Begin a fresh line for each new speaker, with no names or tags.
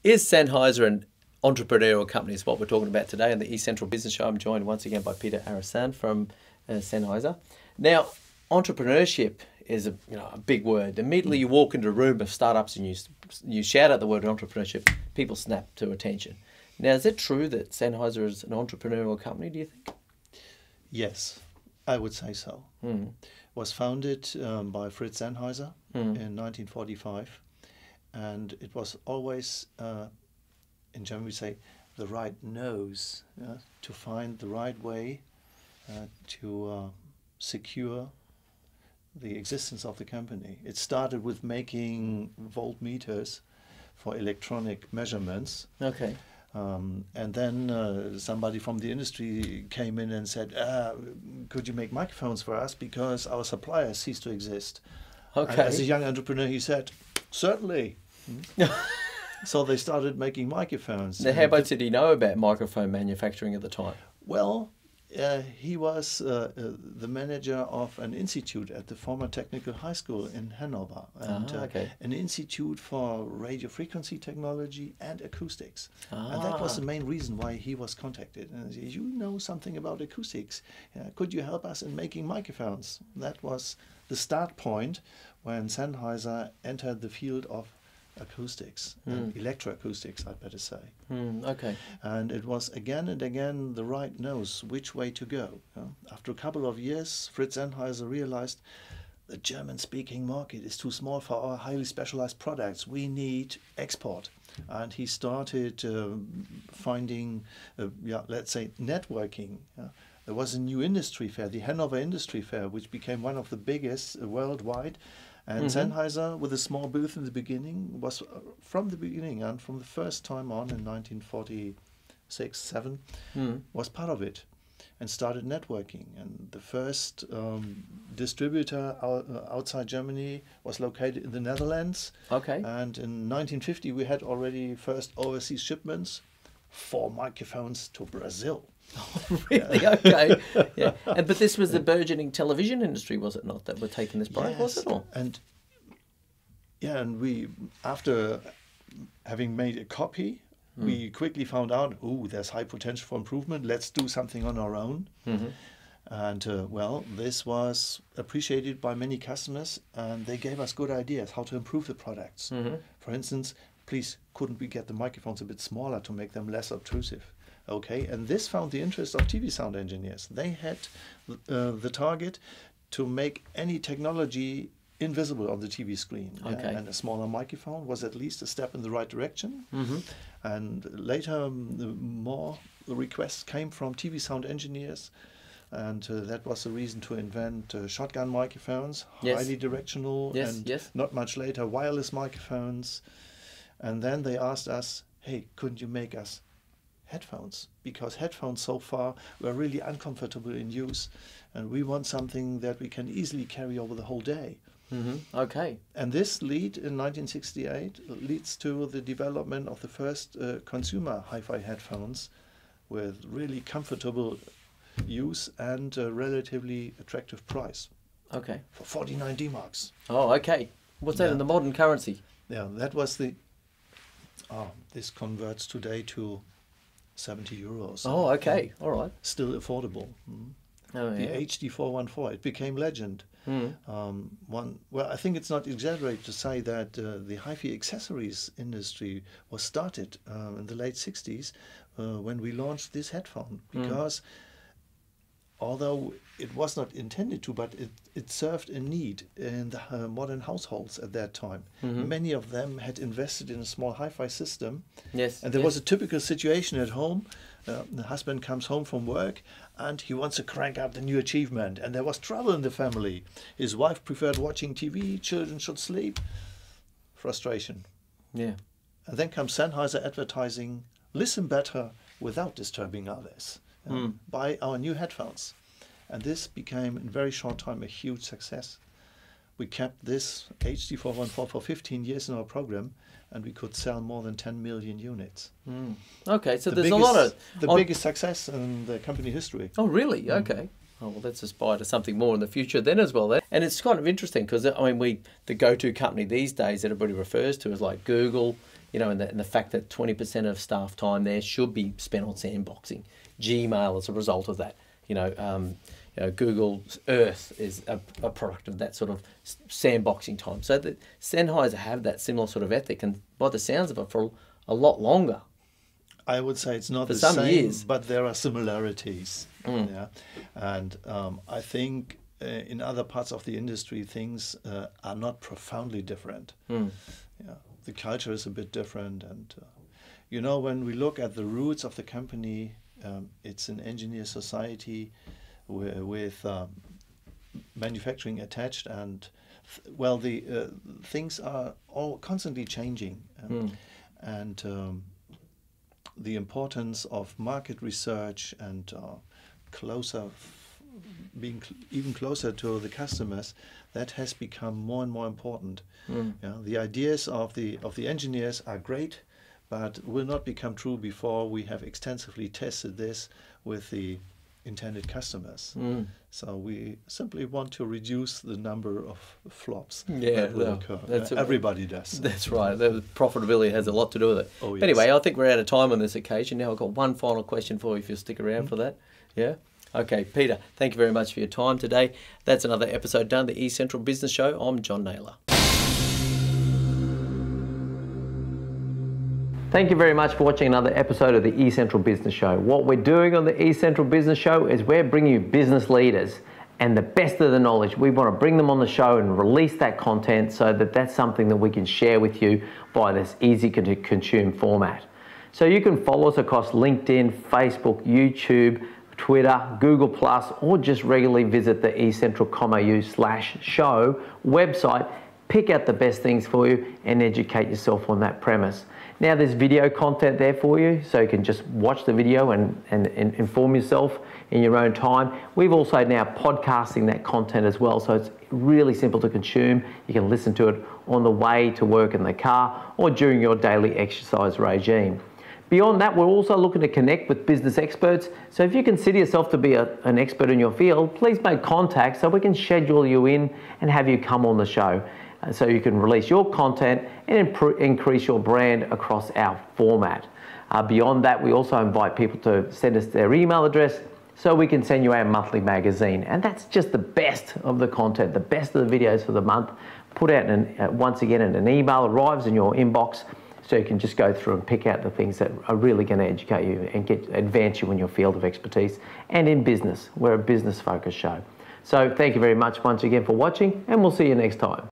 Is Sennheiser an entrepreneurial company is what we're talking about today in the eCentral Business Show. I'm joined once again by Peter Arasin from Sennheiser. Now, entrepreneurship is a big word. Immediately you walk into a room of startups and you shout out the word entrepreneurship, people snap to attention. Now, is it true that Sennheiser is an entrepreneurial company, do you think?
Yes, I would say so. Was founded by Fritz Sennheiser in 1945, and it was always, in German we say, the right nose, to find the right way to secure the existence of the company. It started with making voltmeters for electronic measurements.
Okay.
And then somebody from the industry came in and said, could you make microphones for us because our supplier ceased to exist?
Okay.
And as a young entrepreneur, he said, certainly. So they started making microphones.
Now, how much did he know about microphone manufacturing at the time?
Well, he was the manager of an institute at the former technical high school in Hanover, and an institute for radio frequency technology and acoustics. And that was the main reason why he was contacted. And he said, you know something about acoustics. Could you help us in making microphones? That was the start point when Sennheiser entered the field of acoustics, electroacoustics, I'd better say.
Okay.
And it was again and again the right nose, which way to go. After a couple of years, Fritz Sennheiser realized the German-speaking market is too small for our highly specialized products. We need export. And he started finding, let's say, networking. There was a new industry fair, the Hanover Industry Fair, which became one of the biggest worldwide. And Sennheiser, with a small booth in the beginning, was from the beginning and from the first time on in 1946-7, was part of it and started networking. And the first distributor outside Germany was located in the Netherlands.
Okay.
And in 1950 we had already first overseas shipments, 4 microphones to Brazil.
Oh, really? Okay. Yeah. But this was the burgeoning television industry, was it not, that were taking this break, was it? Or?
And we, after having made a copy, we quickly found out, there's high potential for improvement. Let's do something on our own. And this was appreciated by many customers, and they gave us good ideas how to improve the products. For instance, please, couldn't we get the microphones a bit smaller to make them less obtrusive? Okay, and this found the interest of TV sound engineers. They had the target to make any technology invisible on the TV screen.
Okay.
And a smaller microphone was at least a step in the right direction. And later, more requests came from TV sound engineers. And that was the reason to invent shotgun microphones, highly directional, and not much later, wireless microphones. And then they asked us, hey, couldn't you make us headphones, because headphones so far were really uncomfortable in use, and we want something that we can easily carry over the whole day.
Okay.
And this leads in 1968 leads to the development of the first consumer hi-fi headphones with really comfortable use and a relatively attractive price.
Okay.
For 49 D-marks.
Oh, okay. What's that in the modern currency?
Yeah, that was the... this converts today to 70 euros.
Oh, okay. All right.
Still affordable.
Oh,
The
yeah.
HD414, it became legend. I think it's not exaggerated to say that the hi-fi accessories industry was started in the late 60s when we launched this headphone, because although it was not intended to, but it served a need in the modern households at that time. Many of them had invested in a small hi-fi system.
Yes.
And there was a typical situation at home. The husband comes home from work and he wants to crank up the new achievement. And there was trouble in the family. His wife preferred watching TV, children should sleep. Frustration.
Yeah.
And then comes Sennheiser advertising, listen better without disturbing others. Buy our new headphones. And this became in a very short time a huge success. We kept this HD414 for 15 years in our program, and we could sell more than 10 million units.
Okay, so there's a lot of...
The biggest success in the company history.
Oh, really? Okay. Oh, well, let's aspire to something more in the future then as well. And it's kind of interesting because, I mean, the go-to company these days everybody refers to is like Google, you know, and the fact that 20% of staff time there should be spent on sandboxing. Gmail as a result of that. You know, Google Earth is a product of that sort of sandboxing time. So that Sennheiser have that similar sort of ethic, and by the sounds of it, for a lot longer.
I would say it's not
for
the
some
same,
years,
but there are similarities. Yeah, and I think in other parts of the industry things are not profoundly different. Yeah, the culture is a bit different, and you know, when we look at the roots of the company, it's an engineer society with manufacturing attached, and well, the things are all constantly changing, and the importance of market research and being even closer to the customers, that has become more and more important. Yeah, the ideas of the engineers are great, but will not become true before we have extensively tested this with the intended customers. So we simply want to reduce the number of flops that will occur. Everybody does.
That's right. The profitability has a lot to do with it.
Oh, yes.
But anyway, I think we're out of time on this occasion. Now I've got one final question for you if you'll stick around for that. Yeah? Okay, Peter, thank you very much for your time today. That's another episode done, the eCentral Business Show. I'm John Nayler. Thank you very much for watching another episode of the eCentral Business Show. What we're doing on the eCentral Business Show is we're bringing you business leaders and the best of the knowledge. We want to bring them on the show and release that content so that that's something that we can share with you by this easy to consume format. So you can follow us across LinkedIn, Facebook, YouTube, Twitter, Google+, or just regularly visit the eCentral.com.au/show website, pick out the best things for you and educate yourself on that premise. Now there's video content there for you, so you can just watch the video and inform yourself in your own time. We've also now podcasting that content as well, so it's really simple to consume. You can listen to it on the way to work in the car or during your daily exercise regime. Beyond that, we're also looking to connect with business experts. So if you consider yourself to be an expert in your field, please make contact so we can schedule you in and have you come on the show. So you can release your content and increase your brand across our format. Beyond that, we also invite people to send us their email address so we can send you our monthly magazine. And that's just the best of the content, the best of the videos for the month, put out once again in an email, arrives in your inbox, so you can just go through and pick out the things that are really going to educate you and advance you in your field of expertise and in business. We're a business-focused show. So thank you very much once again for watching, and we'll see you next time.